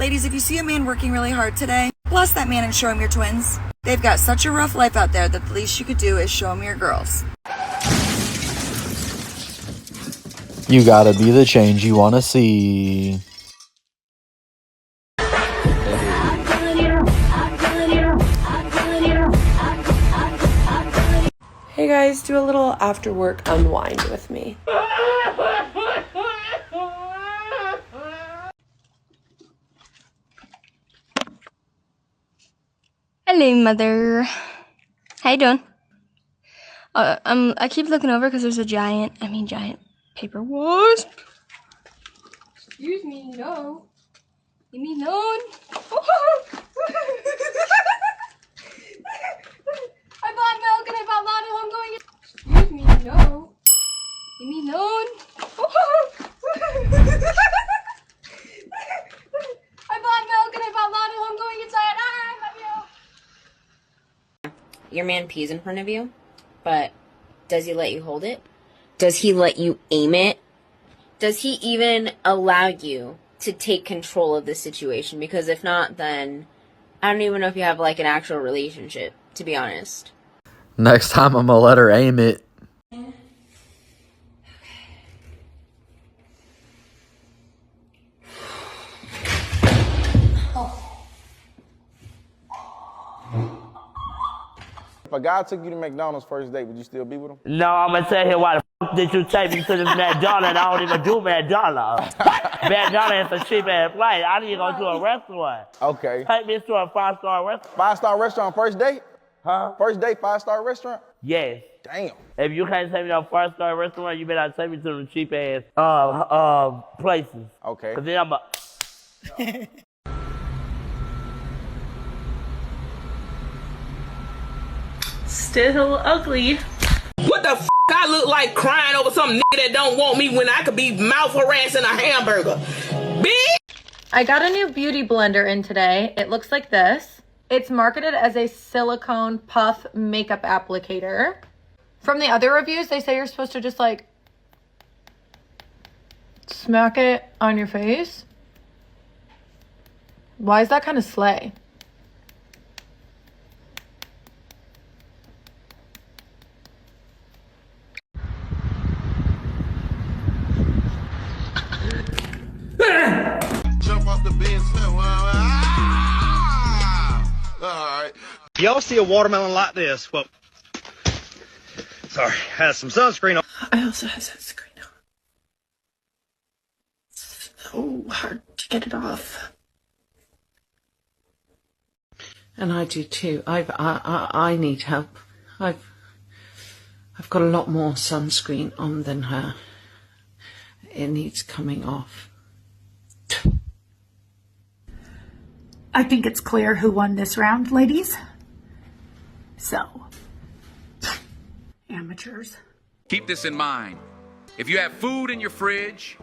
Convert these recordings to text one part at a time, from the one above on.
Ladies, if you see a man working really hard today, bless that man and show him your twins. They've got such a rough life out there that the least you could do is show him your girls. You gotta be the change you wanna see. Hey guys, do a little after work unwind with me. Hello, mother. How you doing? I keep looking over because there's a giant paper wasp. Excuse me, no. Leave me alone. I bought milk and I bought lotto. I'm going. Excuse me, no. Leave me alone. I bought milk and I bought lotto. I'm going inside. I love you. Your man pees in front of you, but does he let you hold it? Does he let you aim it? Does he even allow you to take control of the situation? Because if not, then I don't even know if you have like an actual relationship, to be honest. Next time I'm gonna let her aim it. If a guy took you to McDonald's first date, would you still be with him? No, I'm gonna tell you why the f did you take me to this McDonald's? I don't even do McDonald's. McDonald's is a cheap ass place. I need to go to a restaurant. Okay. Take me to a 5-star restaurant. 5-star restaurant first date? Huh? First date, 5-star restaurant? Yes. Damn. If you can't take me to a 5-star restaurant, you better take me to the cheap ass places. Okay. Cause then I'm a Still ugly. What the f*** I look like crying over some nigga that don't want me when I could be mouth harassing a hamburger? Bitch! I got a new beauty blender in today. It looks like this. It's marketed as a silicone puff makeup applicator. From the other reviews, they say you're supposed to just like smack it on your face. Why is that kind of slay? Jump off the bed. Alright. Y'all see a watermelon like this? Well, sorry, has some sunscreen on. I also have sunscreen on. It's so hard to get it off. And I do too. I need help. I've got a lot more sunscreen on than her. It needs coming off. I think it's clear who won this round, ladies. So, amateurs. Keep this in mind. If you have food in your fridge,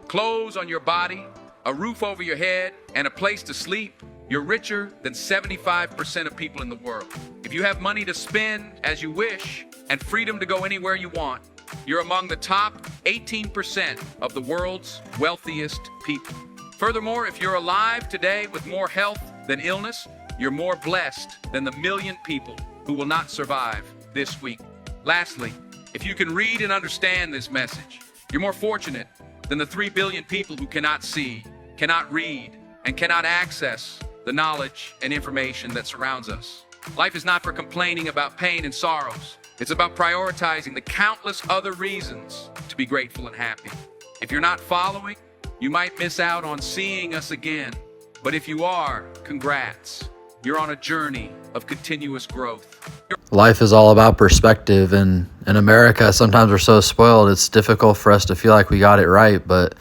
clothes on your body, a roof over your head, and a place to sleep, you're richer than 75% of people in the world. If you have money to spend as you wish and freedom to go anywhere you want, you're among the top 18% of the world's wealthiest people. Furthermore, if you're alive today with more health than illness, you're more blessed than the million people who will not survive this week. Lastly, if you can read and understand this message, you're more fortunate than the 3 billion people who cannot see, cannot read, and cannot access the knowledge and information that surrounds us. Life is not for complaining about pain and sorrows. It's about prioritizing the countless other reasons to be grateful and happy. If you're not following, you might miss out on seeing us again. But if you are, congrats. You're on a journey of continuous growth. Life is all about perspective, and in America, sometimes we're so spoiled, it's difficult for us to feel like we got it right. But,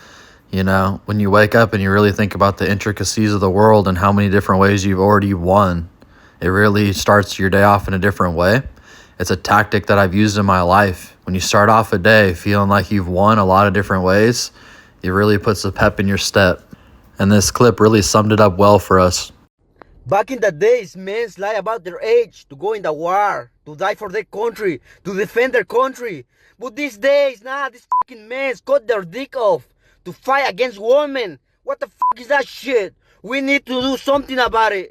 you know, when you wake up and you really think about the intricacies of the world and how many different ways you've already won, it really starts your day off in a different way. It's a tactic that I've used in my life. When you start off a day feeling like you've won a lot of different ways, it really puts a pep in your step. And this clip really summed it up well for us. Back in the days, men lie about their age to go in the war, to die for their country, to defend their country. But these days, these fucking men cut their dick off to fight against women. What the fuck is that shit? We need to do something about it.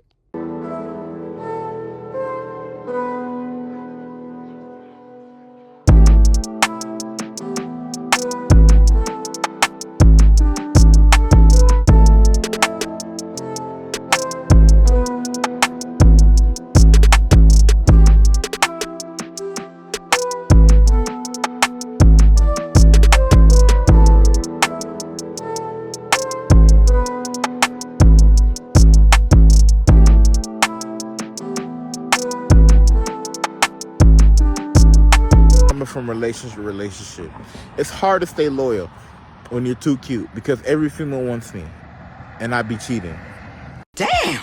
From relationship to relationship, it's hard to stay loyal when you're too cute because every female wants me and I be cheating. Damn!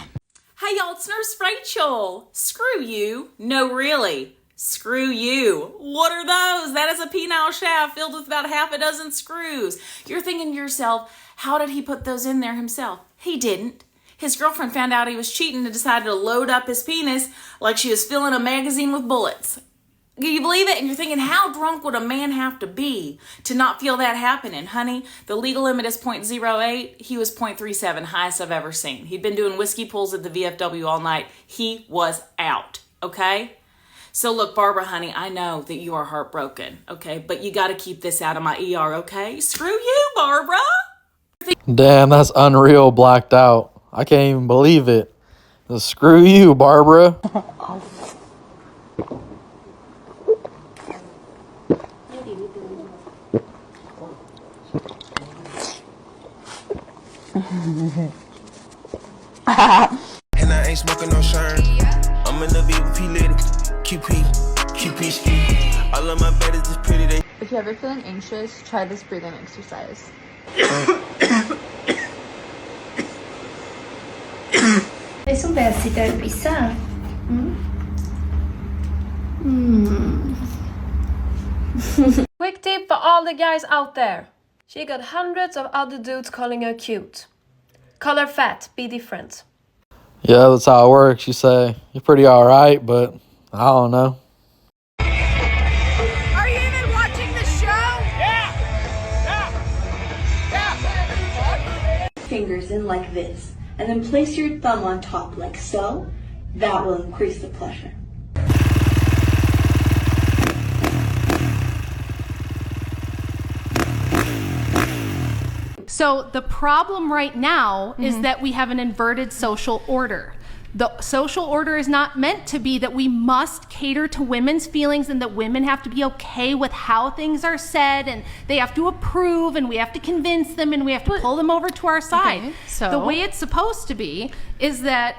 Hey y'all, it's Nurse Rachel. Screw you. No, really. Screw you. What are those? That is a penile shaft filled with about half a dozen screws. You're thinking to yourself, how did he put those in there himself? He didn't. His girlfriend found out he was cheating and decided to load up his penis like she was filling a magazine with bullets. Can you believe it? And you're thinking, how drunk would a man have to be to not feel that happening? Honey, the legal limit is 0.08. He was 0.37, highest I've ever seen. He'd been doing whiskey pulls at the VFW all night. He was out, okay? So look, Barbara, honey, I know that you are heartbroken, okay? But you got to keep this out of my ER, okay? Screw you, Barbara. Damn, that's unreal blacked out. I can't even believe it. Screw you, Barbara. And I ain't smoking no shirt. I'm in the VIP lady. QP ski. All of my bed is just pretty. They. If you're ever feeling anxious, try this breathing exercise. ¿Es un pedacito de pizza? Quick tip for all the guys out there. She got hundreds of other dudes calling her cute. Call her fat, be different. Yeah, that's how it works. You say, you're pretty alright, but I don't know. Are you even watching the show? Yeah! Fingers in like this, and then place your thumb on top like so. That will increase the pleasure. So the problem right now is that we have an inverted social order. The social order is not meant to be that we must cater to women's feelings and that women have to be okay with how things are said and they have to approve and we have to convince them and we have to pull them over to our side. Okay, so the way it's supposed to be is that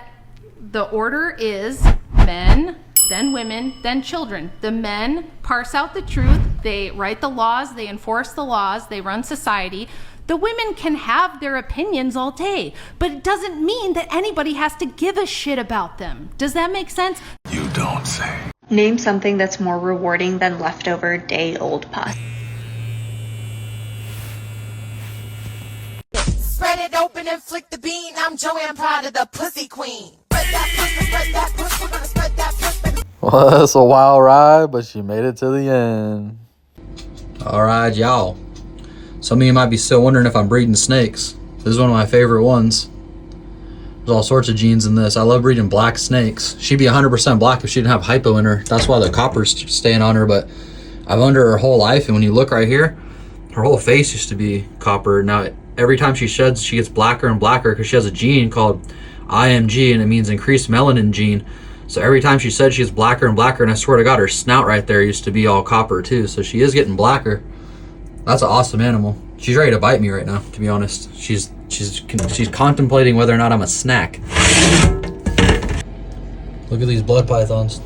the order is men, then women, then children. The men parse out the truth, they write the laws, they enforce the laws, they run society. The women can have their opinions all day, but it doesn't mean that anybody has to give a shit about them. Does that make sense? You don't say. Name something that's more rewarding than leftover day-old pus. Spread it open and flick the bean. I'm Joanne Pride of the Pussy Queen. Spread that pussy, spread that pussy, we're gonna spread that pussy. Well, that's a wild ride, but she made it to the end. All right, y'all. Some of you might be still wondering if I'm breeding snakes. This is one of my favorite ones. There's all sorts of genes in this. I love breeding black snakes. She'd be 100% black if she didn't have hypo in her. That's why the copper's staying on her, but I've owned her whole life, and when you look right here, her whole face used to be copper. Now, every time she sheds, she gets blacker and blacker because she has a gene called IMG, and it means increased melanin gene. So every time she said she gets blacker and blacker, and I swear to God, her snout right there used to be all copper too. So she is getting blacker. That's an awesome animal. She's ready to bite me right now, to be honest. She's contemplating whether or not I'm a snack. Look at these blood pythons.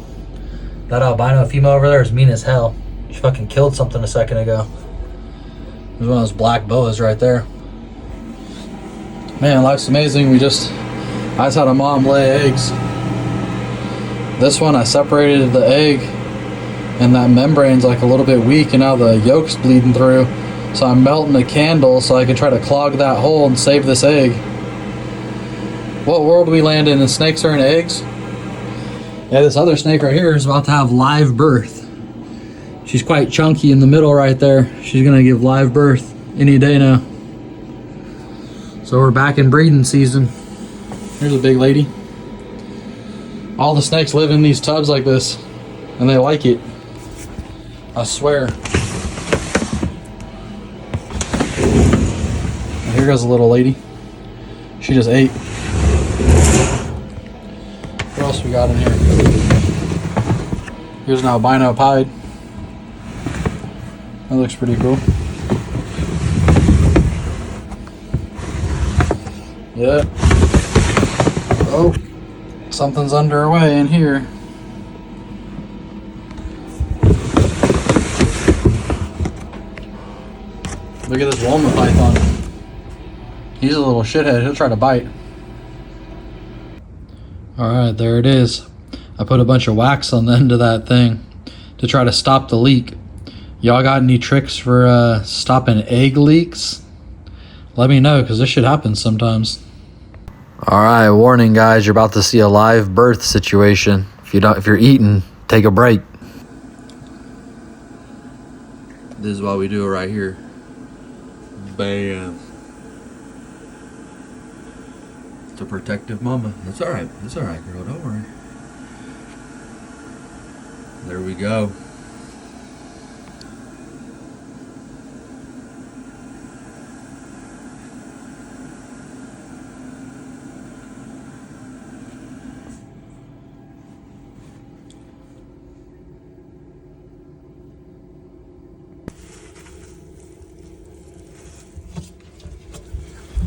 That albino female over there is mean as hell. She fucking killed something a second ago. There's one of those black boas right there. Man, life's amazing. I just had a mom lay eggs. This one, I separated the egg and that membrane's like a little bit weak and now the yolk's bleeding through. So I'm melting a candle so I can try to clog that hole and save this egg. What world do we land in? And snakes are in eggs? Yeah, this other snake right here is about to have live birth. She's quite chunky in the middle right there. She's gonna give live birth any day now. So we're back in breeding season. Here's a big lady. All the snakes live in these tubs like this, and they like it. I swear. And here goes a little lady. She just ate. What else we got in here? Here's an albino pied. That looks pretty cool. Yeah. Oh, something's underway in here. Look at this Walnut python. He's a little shithead. He'll try to bite. Alright, there it is. I put a bunch of wax on the end of that thing to try to stop the leak. Y'all got any tricks for stopping egg leaks? Let me know, because this shit happens sometimes. Alright, warning guys, you're about to see a live birth situation. If you're eating, take a break. This is why we do it right here. Bam. It's a protective mama. That's alright. That's alright, girl. Don't worry. There we go.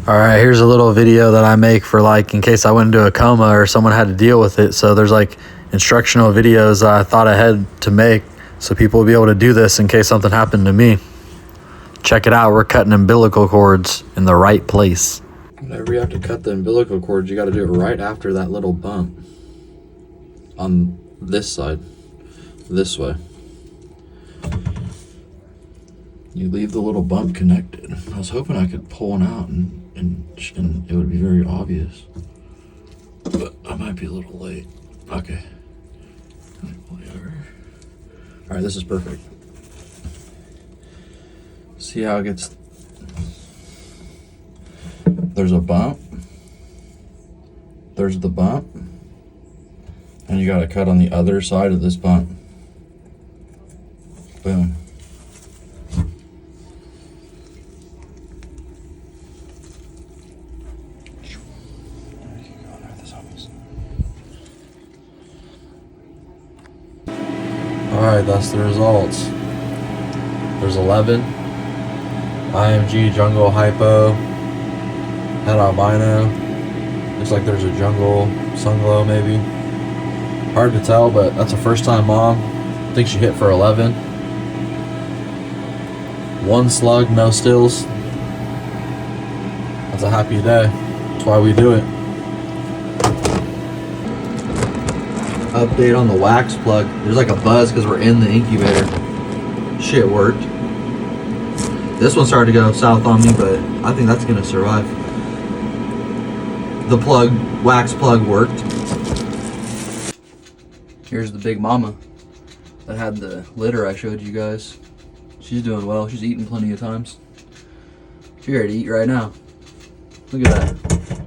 Alright, here's a little video that I make for like in case I went into a coma or someone had to deal with it. So there's like instructional videos I thought I had to make so people would be able to do this in case something happened to me. Check it out, we're cutting umbilical cords in the right place. Whenever you have to cut the umbilical cords, you got to do it right after that little bump on this side, this way. You leave the little bump connected. I was hoping I could pull one out and it would be very obvious. But I might be a little late. Okay. Let me pull you over. Alright, this is perfect. See how it gets... There's a bump. There's the bump. And you gotta cut on the other side of this bump. Boom. Alright, that's the results. There's 11. IMG, jungle, hypo, head albino. Looks like there's a jungle, sunglow maybe. Hard to tell, but that's a first time mom. I think she hit for 11. 1 slug, no stills. That's a happy day. That's why we do it. Update on the wax plug. There's like a buzz because we're in the incubator. Shit worked. This one started to go south on me, but I think that's gonna survive. The plug, wax plug worked. Here's the big mama that had the litter I showed you guys. She's doing well. She's eating plenty of times. She's ready to eat right now. Look at that.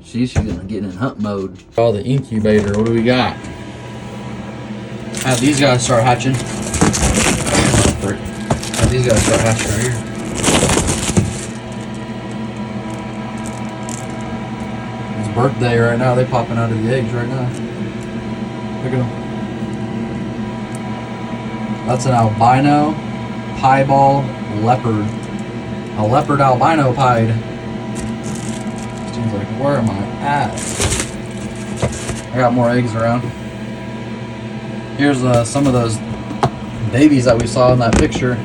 She's gonna get in hunt mode. Oh, the incubator. What do we got? Have these guys start hatching. Have these guys start hatching right here. It's birthday right now. They're popping out of the eggs right now. Look at them. That's an albino piebald leopard. A leopard albino pied. Seems like, where am I at? I got more eggs around. Here's some of those babies that we saw in that picture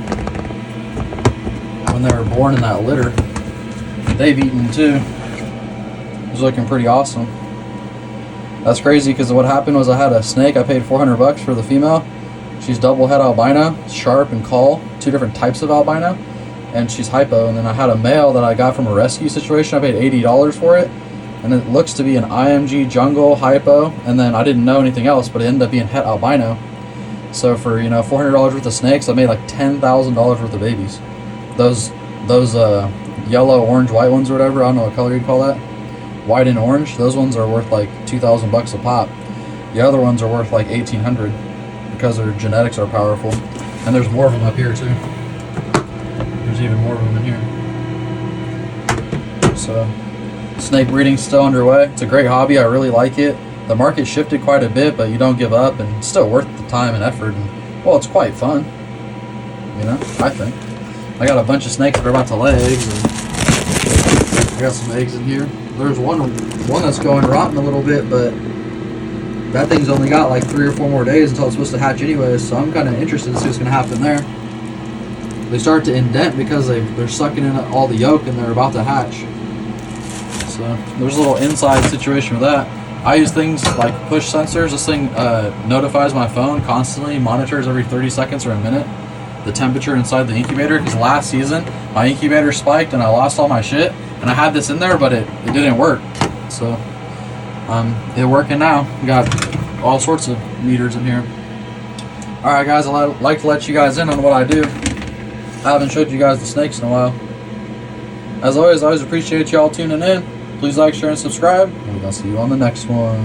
when they were born in that litter. They've eaten too. It's looking pretty awesome. That's crazy because what happened was I had a snake. I paid $400 for the female. She's double head albino, sharp and call, 2 different types of albino, and she's hypo. And then I had a male that I got from a rescue situation. I paid $80 for it. And it looks to be an IMG jungle hypo, and then I didn't know anything else, but it ended up being het albino. So for $400 worth of snakes, I made like $10,000 worth of babies. Those yellow, orange, white ones or whatever, I don't know what color you'd call that. white and orange, those ones are worth like 2,000 bucks a pop. The other ones are worth like 1,800 because their genetics are powerful. And there's more of them up here too. There's even more of them in here. So, snake breeding's still underway. It's a great hobby. I really like it. The market shifted quite a bit, but you don't give up, and it's still worth the time and effort. And, well, it's quite fun. You know, I think. I got a bunch of snakes that are about to lay eggs, and I got some eggs in here. There's one that's going rotten a little bit, but that thing's only got like 3 or 4 more days until it's supposed to hatch anyways, so I'm kind of interested to see what's going to happen there. They start to indent because they're sucking in all the yolk and they're about to hatch. So there's a little inside situation with that. I use things like push sensors. This thing notifies my phone constantly, monitors every 30 seconds or a minute the temperature inside the incubator, because last season my incubator spiked and I lost all my shit, and I had this in there but it didn't work. So it's working now. We got all sorts of meters in here. Alright guys, I'd like to let you guys in on what I do. I haven't showed you guys the snakes in a while. As always, I always appreciate y'all tuning in. Please like, share, and subscribe, and I'll see you on the next one.